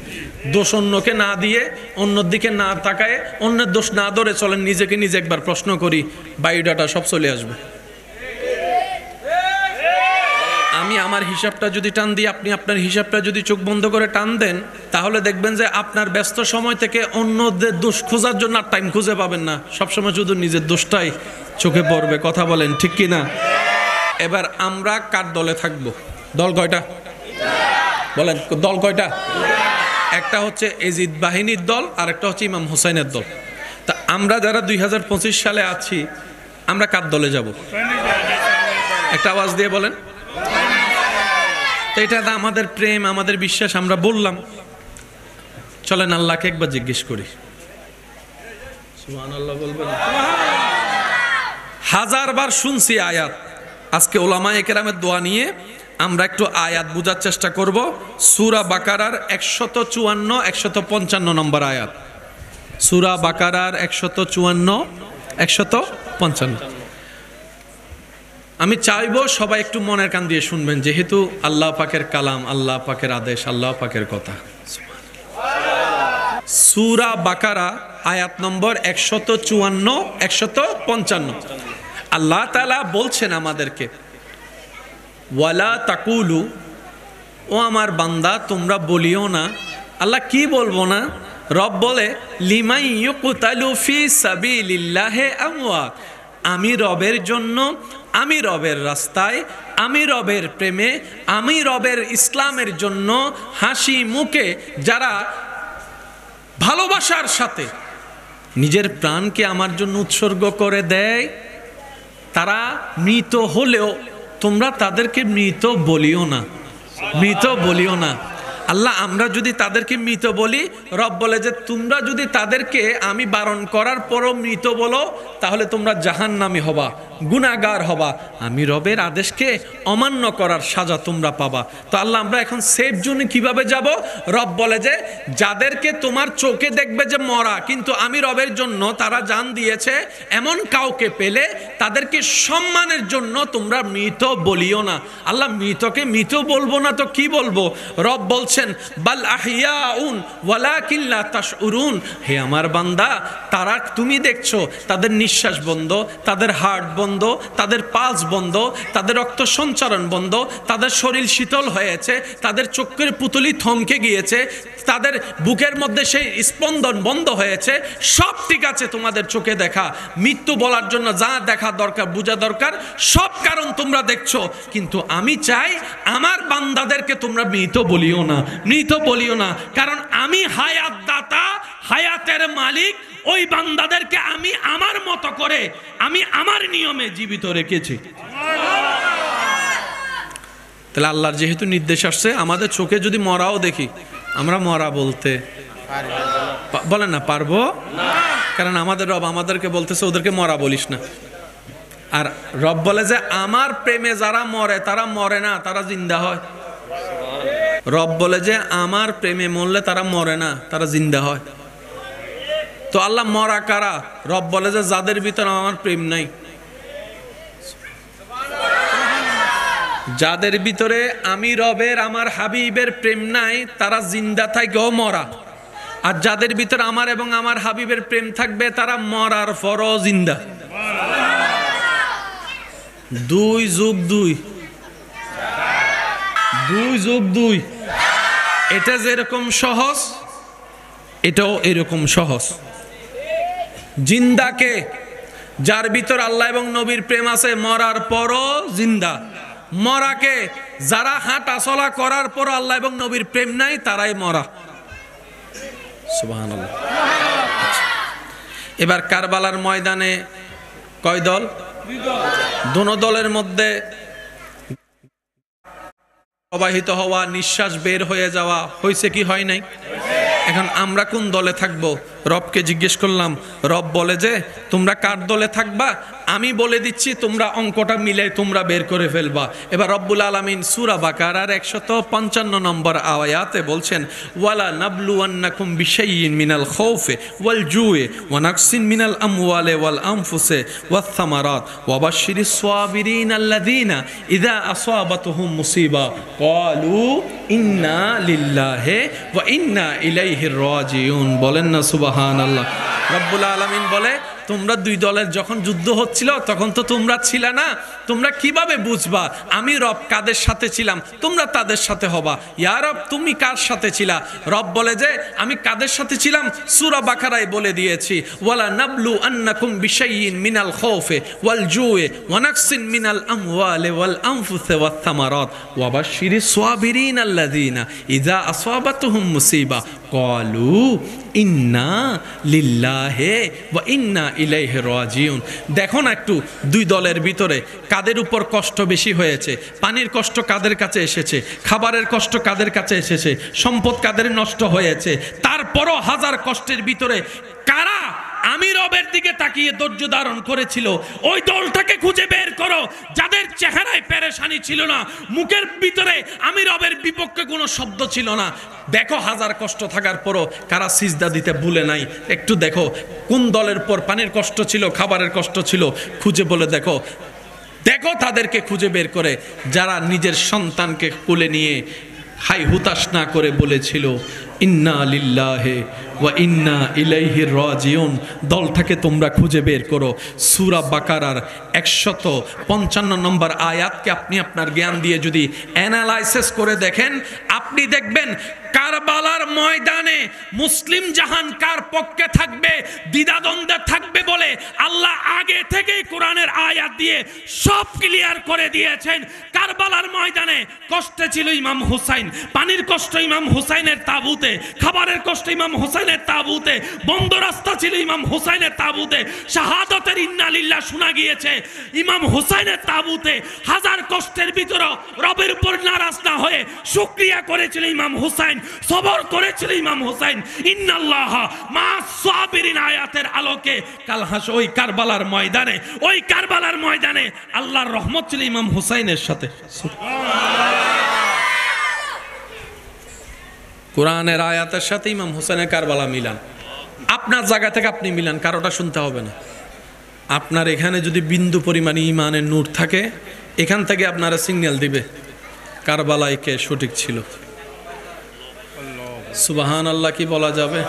দোষ অন্যকে না দিয়ে, অন্যর দিকে না তাকায়, অন্যের দোষ না ধরে চলেন, নিজেকে নিজে একবার প্রশ্ন করি, বায়োডাটা সব চলে আসবে। আমি আমি আমার হিসাবটা যদি টান দিই, আপনি আপনার হিসাবটা যদি চোখ বন্ধ করে টান দেন, তাহলে দেখবেন যে আপনার ব্যস্ত সময় থেকে অন্যদের দোষ খোঁজার জন্য আর টাইম খুঁজে পাবেন না। সবসময় শুধু নিজের দোষটাই চোখে পড়বে। কথা বলেন ঠিক কি না? এবার আমরা কার দলে থাকবো? দল কয়টা বলেন? দল কয়টা? একটা হচ্ছে এজিদ বাহিনীর দল, আর একটা হচ্ছে ইমাম হোসেনের দল। তা আমরা যারা 2025 সালে আছি, আমরা কার দলে যাব? একটা আওয়াজ দিয়ে বলেন। তো এটা আমাদের প্রেম, আমাদের বিশ্বাস, আমরা বললাম। চলেন আল্লাহকে একবার জিজ্ঞেস করি। সুবহানাল্লাহ বলবেন? হাজারবার শুনছি আয়াত। আজকে ওলামায়ে কেরামের দোয়া নিয়ে আমরা একটু আয়াত বোঝার চেষ্টা করব। সূরা বাকারার 154 155 নম্বর আয়াত। সূরা বাকারার 154 155। আমি চাইবো সবাই একটু মনের কান দিয়ে শুনবেন, যেহেতু আল্লাহ পাকের কালাম, আল্লাহ পাকের আদেশ, আল্লাহ পাকের কথা। সূরা বাকারা আয়াত নম্বর 154 155। আল্লাহ তাআলা বলছেন আমাদেরকে, ওয়ালা তাকুলু, ও আমার বান্দা তোমরা বলিও না। আল্লাহ কি বলবো না? রব বলে, লিমান ইউকতালু ফি সাবিলিল্লাহি আমওয়াত, আমি রবের জন্য, আমি রবের রাস্তায়, আমি রবের প্রেমে, আমি রবের ইসলামের জন্য হাসি মুখে যারা ভালোবাসার সাথে নিজের প্রাণকে আমার জন্য উৎসর্গ করে দেয়, তারা মৃত হলেও তোমরা তাদেরকে মৃত বলিও না, মৃত বলিও না। আল্লাহ, আমরা যদি তাদেরকে মৃত বলি, রব বলে যে তোমরা যদি তাদেরকে আমি বারণ করার পরও মৃত বলো, তাহলে তোমরা জাহান্নামী হবা, গুনাহগার হবা, আমি রবের আদেশকে অমান্য করার সাজা তোমরা পাবা। তো আল্লাহ, আমরা এখন সেফ জোনে কিভাবে যাব? রব বলে যে যাদেরকে তোমার চোখে দেখবে যে মরা, কিন্তু আমি রবের জন্য তারা জান দিয়েছে, এমন কাউকে পেলে তাদেরকে সম্মানের জন্য তোমরা মৃত বলিও না। আল্লাহ, মৃতকে মৃত বলবো না তো কি বলবো? রব বলছেন, বাল আহিয়াউন ওয়ালাকিন লা তাশউরুন, হে আমার বান্দা, তারা তুমি দেখছো তাদের নিঃশ্বাস বন্ধ, তাদের হার্ট বন্ধ, তাদের পালস বন্ধ, তাদের রক্ত সঞ্চারণ বন্ধ, তাদের শরীর শীতল হয়েছে, তাদের চোখের পুতুলি থমকে গিয়েছে, তাদের বুকের মধ্যে সেই স্পন্দন বন্ধ হয়েছে, সব ঠিক আছে তোমাদের চোখে দেখা। মৃত্যু বলার জন্য যা দেখা দরকার, বোঝা দরকার, সব কারণ তোমরা দেখছো, কিন্তু আমি চাই আমার বান্দাদেরকে তোমরা মৃত বলিও না, মৃত বলিও না, কারণ আমি হায়াত দাতা, হায়াতের মালিক। ওই বান্দাদেরকে আমি আমার মতো করে, আমি আমার নিয়মে জীবিত রেখেছি। তাহলে আল্লাহর যেহেতু নির্দেশ আসছে, আমাদের চোখে যদি মরাও দেখি, আমরা মরা বলতে বলেন না, পারবো না, কারণ আমাদের রব আমাদেরকে বলতেছে ওদেরকে মরা বলিস না। আর রব বলে যে আমার প্রেমে যারা মরে তারা মরে না, তারা জিন্দা হয়। রব বলে যে আমার প্রেমে মরলে তারা মরে না, তারা জিন্দা হয়। তো আল্লাহ মরা কারা? রব বলে যে যাদের ভিতরে আমার প্রেম নাই, যাদের ভিতরে আমি রবের, আমার হাবিবের প্রেম নাই, তারা জিন্দা থাকেও মরা। আর যাদের ভিতরে আমার এবং আমার হাবিবের প্রেম থাকবে, তারা মরার পরও জিন্দা। 2 যোগ 2 2 যোগ 2, এটা যেরকম সহজ, এটাও এরকম সহজ। জিন্দাকে, যার ভিতর আল্লাহ এবং নবীর প্রেম আছে, মরার পরও জিন্দা। মরাকে, যারা হাঁটা চলা করার পর আল্লাহ এবং নবীর প্রেম নাই, তারাই মরা। সুবহানাল্লাহ। এবার কারবালার ময়দানে কয় দল? 2 দলের মধ্যে প্রবাহিত হওয়া, নিঃশ্বাস বের হয়ে যাওয়া হয়েছে কি হয় নাই? এখন আমরা কোন দলে থাকবো? রবকে জিজ্ঞেস করলাম। রব বলে যে তোমরা কার দলে থাকবা আমি বলে দিচ্ছি, তোমরা অঙ্কটা মিলে তোমরা বের করে ফেলবা। এবার রব্বুল আলামিন সূরা বাকারার 155 নম্বর আয়াতে বলছেন, ওয়ালা নাবলুয়ান্নাকুম বিশাইইন মিনাল খাউফি ওয়াল জুই ওয়া নাকসিন মিনাল আমওয়ালি ওয়াল আনফুসি ওয়াস সামারাত ওয়া বাশশিরিস সাবিরিন আল্লাযীনা ইযা আসাবাতুহুম মুসিবা ক্বালু ইন্না লিল্লাহি ওয়া ইন্না ইলাইহি রাজিউন। বলেন না সুবহানাল্লাহ। রব্বুল আলামিন বলে তোমরা দুই দলের যখন যুদ্ধ হচ্ছিল তখন তো তোমরা ছিলে না, তোমরা কিভাবে বুঝবা আমি রব কাদের সাথে ছিলাম? তোমরা তাদের সাথে হবা। ইয়া রব তুমি কার সাথে ছিলা? রব বলে যে আমি কাদের সাথে ছিলাম সূরা বাকারায় বলে দিয়েছি, ওয়ালা নাবলু আন্নাকুম বিশাইইন মিনাল খাউফি ওয়াল জুই ওয়া নাকসিন মিনাল আমওয়ালি ওয়াল আনফুসি ওয়াত থামারাত ওয়া বাশশিরিস সাবিরিন আল্লাযিনা ইযা আসাবাতুহুম মুসিবা ক্বালু ইন্না লিল্লাহি ওয়া ইন্না ইলাইহি রাজিউন। দেখো না একটু দুই দলের ভিতরে কাদের উপর কষ্ট বেশি হয়েছে, পানির কষ্ট কাদের কাছে এসেছে, খাবারের কষ্ট কাদের কাছে এসেছে, সম্পদ কাদের নষ্ট হয়েছে, তারপরও হাজার কষ্টের ভিতরে কারা আমি রবের দিকে তাকিয়ে ধৈর্য ধারণ করেছিল, ওই দলটাকে খুঁজে বের করো যাদের চেহারায় পেরেশানি ছিল না, মুখের ভিতরে আমি রবের বিপক্ষে কোনো শব্দ ছিল না। দেখো হাজার কষ্ট থাকার পরও কারা সিজদা দিতে ভুলে নাই। একটু দেখো কোন দলের পর পানির কষ্ট ছিল, খাবারের কষ্ট ছিল, খুঁজে বলে দেখো। দেখো তাদেরকে খুঁজে বের করে যারা নিজের সন্তানকে কোলে নিয়ে হাই হুতাশ না করে বলেছিল ইন্না লিল্লাহি ওয়া ইন্না ইলাইহি রাজিউন। দলটাকে তোমরা খুঁজে বের করো। সূরা বাকারার 155 নম্বর আয়াতকে আপনি আপনার জ্ঞান দিয়ে যদি অ্যানালাইসিস করে দেখেন, আপনি দেখবেন কারবালার ময়দানে মুসলিম জাহান কার পক্ষে থাকবে, দ্বিধাদ্বন্দ্বে থাকবে বলে আল্লাহ আগে থেকেই কোরআনের আয়াত দিয়ে সব ক্লিয়ার করে দিয়েছেন। কারবালার ময়দানে কষ্টে ছিল ইমাম হুসাইন, পানির কষ্ট ইমাম হুসাইনের তাবুতে, খাবারের কষ্ট ইমাম হুসাইনের তাবুতে, বন্ধ রাস্তা ছিল ইমাম হুসাইনের তাবুতে, শাহাদাতের ইন্না লিল্লাহ শোনা গিয়েছে ইমাম হুসাইনের তাবুতে। হাজার কষ্টের ভিতরে রবের উপর নারাজ না হয়ে শুকরিয়া করেছিল ইমাম হুসাইন, সবর করেছিল ইমাম হুসাইন। ইন্নাল্লাহা মা'আস সাবিরিন আয়াতের আলোকে কাল ওই কারবালার ময়দানে, ওই কারবালার ময়দানে আল্লাহর রহমত ছিল ইমাম হুসাইনের সাথে। কোরআনের আয়াতের সাথে ইমাম হুসাইনের কারবালা মিলান, আপনার জায়গা থেকে আপনি মিলান, কারোটা শুনতে হবে না। আপনার এখানে যদি বিন্দু পরিমাণ ঈমানের নূর থাকে, এখান থেকে আপনারা সিগন্যাল দিবে কারবালায় কে সঠিক ছিল। সুবহানাল্লাহ কি বলা যাবে?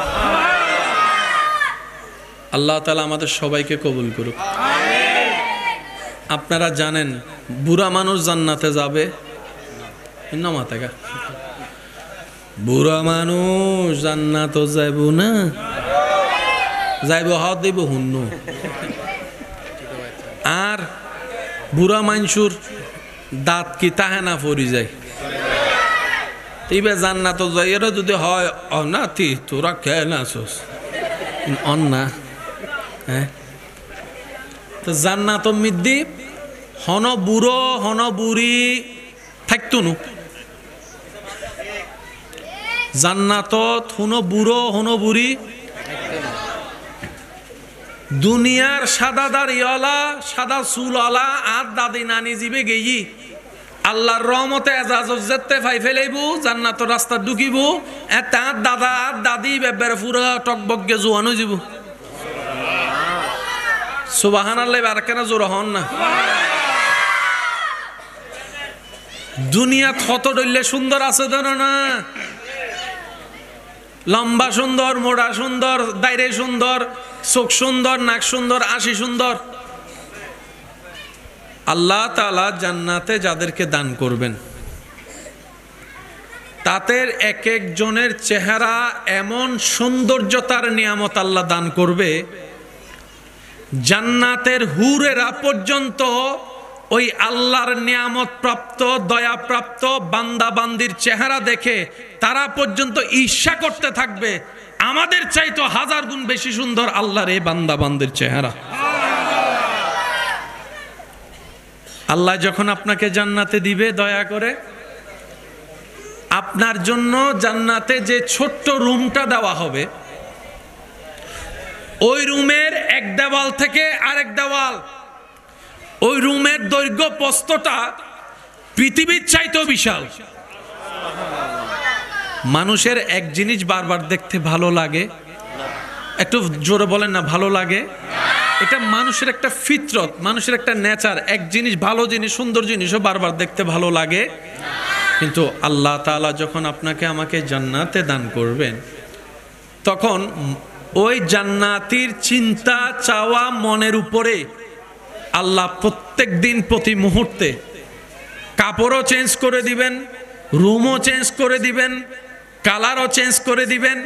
আল্লাহ তাআলা আমাদের সবাইকে কবুল করুক। আপনারা জানেন বুড়া মানুষ জান্নাতে যাবে না? মাথাকা বুড়া মানুষ জান্নাত যাইব না, যাইব হাত দিব হুন্ন। আর বুড়া মানুষের দাঁত কি তাহে না পরি যায়, এইবার জান্নাত যাই। এরা যদি হয় না তোরা খেয়ে না আসোস অন্না, হ্যাঁ তো জান্নাত মিদ্দি হন বুড়ো হন বুড়ি থাকতো নু। জান্নাতত হুনো বুড়ো হুনো বুড়ি, দুনিয়ার সাদা দাড়িওয়ালা সাদা চুলওয়ালা আর দাদি নানি জিবে গেই আল্লাহর রহমতে এজাজত যেতে ফাই ফেলাইবো, জান্নাতের রাস্তা ঢুকিব, তার দাদা আর দাদি বেবের পুরা টকবকে জোয়ানো যাব। সুবহানাল্লাহ আর কেন জোর হন না? দুনিয়া কত ডইলে সুন্দর আছে জানো না? লম্বা সুন্দর, মোড়া সুন্দর, দাইরে সুন্দর, চোখ সুন্দর, নাক সুন্দর, আশি সুন্দর। আল্লাহ তাআলা জান্নাতে যাদেরকে দান করবেন তাদের এক একজনের চেহারা এমন সৌন্দর্যতার নিয়ামত আল্লাহ দান করবে, জান্নাতের হুরেরা পর্যন্ত ওই আল্লাহর নিয়ামত প্রাপ্ত দয়া প্রাপ্ত বান্দা বান্দির চেহারা দেখে তারা পর্যন্ত ঈর্ষা করতে থাকবে, আমাদের চাইতো হাজার গুণ বেশি সুন্দর আল্লাহর এই বান্দা বান্দির চেহারা। আল্লাহ যখন আপনাকে জান্নাতে দিবে দয়া করে, আপনার জন্য জান্নাতে যে ছোট্ট রুমটা দেওয়া হবে, ওই রুমের এক দেওয়াল থেকে আরেক দেওয়াল, ওই রুমের দৈর্ঘ্য প্রস্থটা পৃথিবীর চাইতেও বিশাল। মানুষের এক জিনিস বারবার দেখতে ভালো লাগে, একটু জোরে বলেন না ভালো লাগে? এটা মানুষের একটা ফিতরত, মানুষের একটা নেচার। এক জিনিস ভালো জিনিস সুন্দর জিনিসও বারবার দেখতে ভালো লাগে। কিন্তু আল্লাহ তাআলা যখন আপনাকে আমাকে জান্নাতে দান করবেন, তখন ওই জান্নাতির চিন্তা চাওয়া মনের উপরে আল্লাহ প্রত্যেক দিন প্রতি মুহূর্তে কাপড়ও চেঞ্জ করে দিবেন, রুমও চেঞ্জ করে দিবেন, কালারও চেঞ্জ করে দিবেন,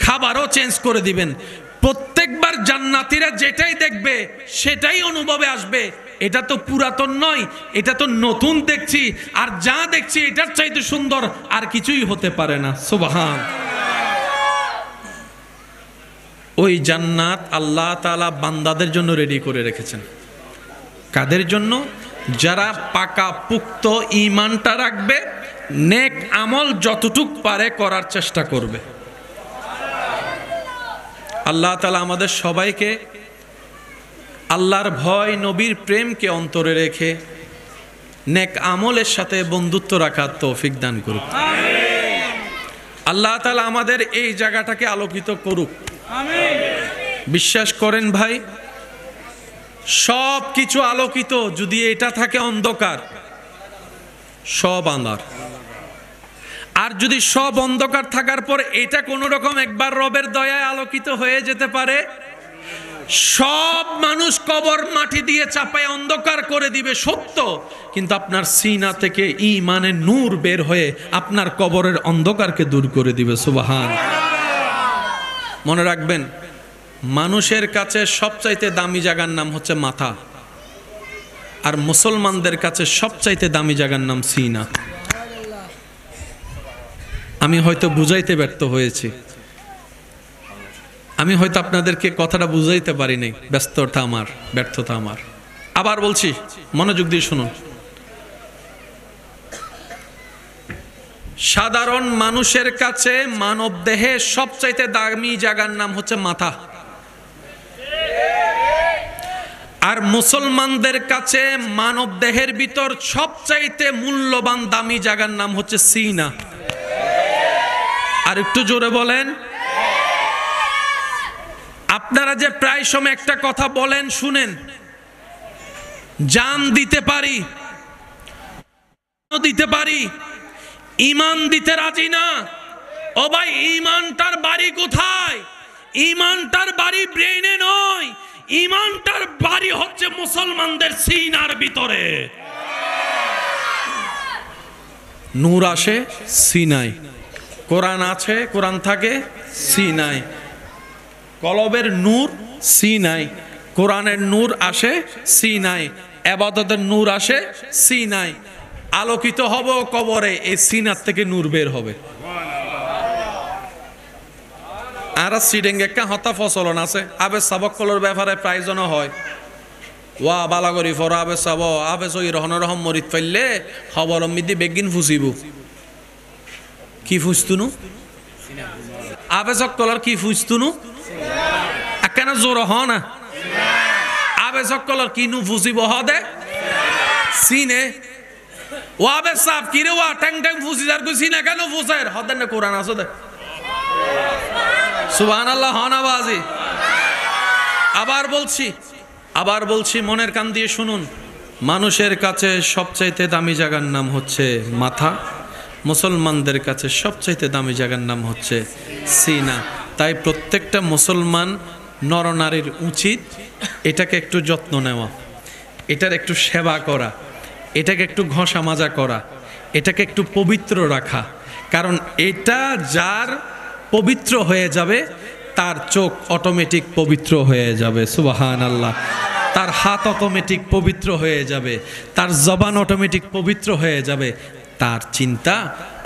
খাবারও চেঞ্জ করে দিবেন। প্রত্যেকবার জান্নাতীরা যেটাই দেখবে সেটাই অনুভবে আসবে, এটা তো পুরাতন নয়, এটা তো নতুন দেখছি, আর যা দেখছি এটার চাইতে সুন্দর আর কিছুই হতে পারে না। সুবহান। ওই জান্নাত আল্লাহ তাআলা বান্দাদের জন্য রেডি করে রেখেছেন। কাদের জন্য? যারা পাকা পুক্ত ঈমানটা রাখবে, নেক আমল যতটুক পারে করার চেষ্টা করবে। আল্লাহ তাআলা আমাদের সবাইকে আল্লাহর ভয়, নবীর প্রেমকে অন্তরে রেখে নেক আমলের সাথে বন্ধুত্ব রাখার তৌফিক দান করুক। আল্লাহ তাআলা আমাদের এই জায়গাটাকে আলোকিত করুক। বিশ্বাস করেন ভাই, সব কিছু আলোকিত, যদি এটা থাকে অন্ধকার, সব আন্ধার। আর যদি সব অন্ধকার থাকার পর এটা কোনো রকম একবার রবের দয়ায় আলোকিত হয়ে যেতে পারে, সব মানুষ কবর মাটি দিয়ে চাপায় অন্ধকার করে দিবে সত্য, কিন্তু আপনার সিনা থেকে ঈমানের নূর বের হয়ে আপনার কবরের অন্ধকারকে দূর করে দিবে। সুবহান। মনে রাখবেন, মানুষের কাছে সবচাইতে দামি জায়গার নাম হচ্ছে মাথা, আর মুসলমানদের কাছে সবচাইতে দামি জায়গার নাম সিনা। আমি হয়তো বুঝাইতে ব্যর্থ হয়েছি, আমি হয়তো আপনাদেরকে কথাটা বুঝাইতে পারি নাই, ব্যস্ততা আমার, ব্যর্থতা আমার। আবার বলছি, মনোযোগ দিয়ে শুনুন। সাধারণ মানুষের কাছে মানব দেহে সবচাইতে দামি জায়গার নাম হচ্ছে মাথা, আর মুসলমানদের কাছে মানব দেহের ভিতর সবচাইতে মূল্যবান দামি জায়গার নাম হচ্ছে সিনা। আর একটু জোরে বলেন। আপনারা যে প্রায় সময় একটা কথা বলেন, শুনেন, জান দিতে পারি, দিতে পারি, ঈমান দিতে রাজি না। ও ভাই, ঈমানটার বাড়ি কোথায়? ঈমানটার বাড়ি ব্রেইনে নয়, ঈমানটার বাড়ি হচ্ছে মুসলমানদের সিনার ভিতরে। নূর আসে সিনায়, কোরআন আছে, কোরআন থাকে সিনায়, কলবের নূর সিনায়, কোরআনের নূর আসে সিনায়, ইবাদতের নূর আসে সিনায়। আলোকিত হব কবরে, এই সিনার থেকে নূর বের হবে। আর সিডেঙ্গে একটা হতা ফসলন আছে, আবে সাবক কলর ব্যাপারে প্রাইজন হয়, ওয়া বালাগরি ফর আবে সাব আবে সই রহন রহম মরিত ফেললে খবর মিদি বেগিন ফুসিব। কি ফুসতুনু? আবে সকলর কি ফুসতুনু? কেন জোর হ না? আবে সকলর কি নু ফুসিব হ দে সিনে। ও আবে সাপ কি রে, ওয়া ট্যাং ট্যাং ফুসি যার কই সিনে কেন ফুসার হদেন না? কোরআন আছে দে। সুবহানাল্লাহ হন আওয়াজে। আবার বলছি, মনের কান দিয়ে শুনুন। মানুষের কাছে সবচাইতে দামি জায়গার নাম হচ্ছে মাথা, মুসলমানদের কাছে সবচাইতে দামি জায়গার নাম হচ্ছে সিনা। তাই প্রত্যেকটা মুসলমান নরনারীর উচিত এটাকে একটু যত্ন নেওয়া, এটার একটু সেবা করা, এটাকে একটু ঘষা মাজা করা, এটাকে একটু পবিত্র রাখা। কারণ এটা যার পবিত্র হয়ে যাবে, তার চোখ অটোমেটিক পবিত্র হয়ে যাবে। সুবহানাল্লাহ। তার হাত অটোমেটিক পবিত্র হয়ে যাবে, তার জবান অটোমেটিক পবিত্র হয়ে যাবে, তার চিন্তা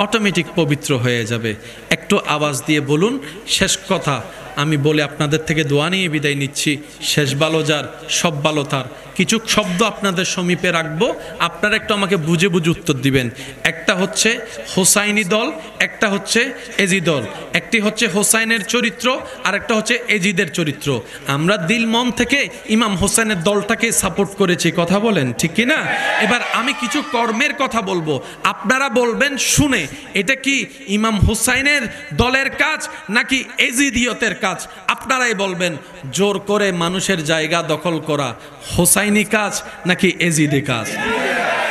অটোমেটিক পবিত্র হয়ে যাবে। একটু আওয়াজ দিয়ে বলুন। শেষ কথা আমি বলে আপনাদের থেকে দোয়া নিয়ে বিদায় নিচ্ছি। শেষ ভালো যার, সব ভালো তার। কিছু শব্দ আপনাদের সমীপে রাখবো, আপনারা একটু আমাকে বুঝে বুঝে উত্তর দিবেন। একটা হচ্ছে হোসাইনি দল, একটা হচ্ছে এজি দল। একটি হচ্ছে হোসাইনের চরিত্র, আর একটা হচ্ছে এজিদের চরিত্র। আমরা দিল মন থেকে ইমাম হোসেনের দলটাকে সাপোর্ট করেছি, কথা বলেন ঠিক কি না? এবার আমি কিছু কর্মের কথা বলবো, আপনারা বলবেন শুনে এটা কি ইমাম হোসাইনের দলের কাজ নাকি এজিদিয়তের কাজ? আপনারাই বলবেন। জোর করে মানুষের জায়গা দখল করা হোসাইনি কাজ নাকি এজিদি কাজ?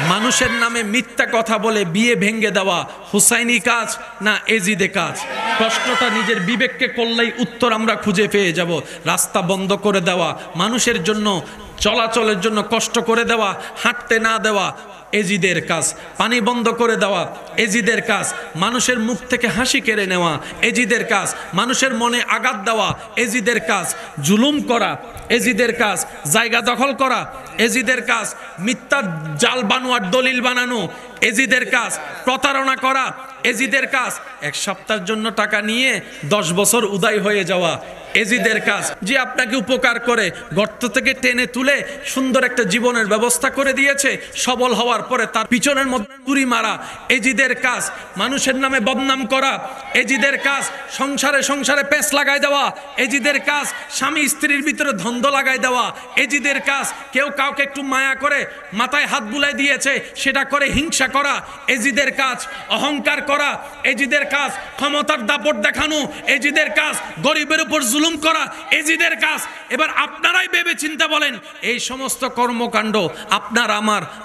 মানুষের নামে মিথ্যা কথা বলে বিয়ে ভেঙে দেওয়া হুসাইনি কাজ না এজিদে কাজ? প্রশ্নটা নিজের বিবেককে করলেই উত্তর আমরা খুঁজে পেয়ে যাব। রাস্তা বন্ধ করে দেওয়া, মানুষের জন্য চলাচলের জন্য কষ্ট করে দেওয়া, হাঁটতে না দেওয়া এজিদের কাজ। পানি বন্ধ করে দেওয়া এজিদের কাজ। মানুষের মুখ থেকে হাসি কেড়ে নেওয়া এজিদের কাজ। মানুষের মনে আঘাত দেওয়া এজিদের কাজ। জুলুম করা এজিদের কাজ। জায়গা দখল করা এজিদের কাজ। মিথ্যা জাল বানোয়ার দলিল বানানো এজিদের কাজ। প্রতারণা করা এজিদের কাজ। এক সপ্তাহের জন্য টাকা নিয়ে 10 বছর উদায় হয়ে যাওয়া এজিদের কাজ। যে আপনাকে উপকার করে গর্ত থেকে টেনে তুলে সুন্দর একটা জীবনের ব্যবস্থা করে দিয়েছে, সবল হওয়ার পরে তার পিছনের মধ্যে তুড়ি মারা এজিদের কাজ। মানুষের নামে বদনাম করা এজিদের কাজ। সংসারে সংসারে পেঁচ লাগাই দেওয়া এজিদের কাজ। স্বামী স্ত্রীর ভিতরে দ্বন্দ্ব লাগাই দেওয়া এজিদের কাজ। কেউ কাউকে একটু মায়া করে মাথায় হাত বুলাই দিয়েছে, সেটা করে হিংসা করা এজিদের কাজ। অহংকার করা এজিদের কাজ। ক্ষমতার দাপট দেখানো এজিদের কাজ। গরিবের উপর জুলুম করা এজিদের কাজ। এবার আপনারাই ভেবে চিন্তা বলেন, এই সমস্ত কর্মকাণ্ড আপনার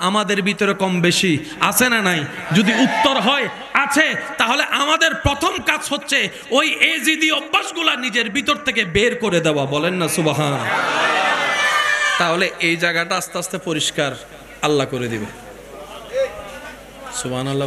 আমাদের ভিতরে কম বেশি আছে না নাই? যদি উত্তর হয় আছে, তাহলে আমাদের প্রথম কাজ হচ্ছে ওই এজিদি অভ্যাসগুলা নিজের ভিতর থেকে বের করে দেওয়া। বলেন না সুবহান। তাহলে এই জায়গাটা আস্তে আস্তে পরিষ্কার আল্লাহ করে দিবে। সুবহানাল্লাহ।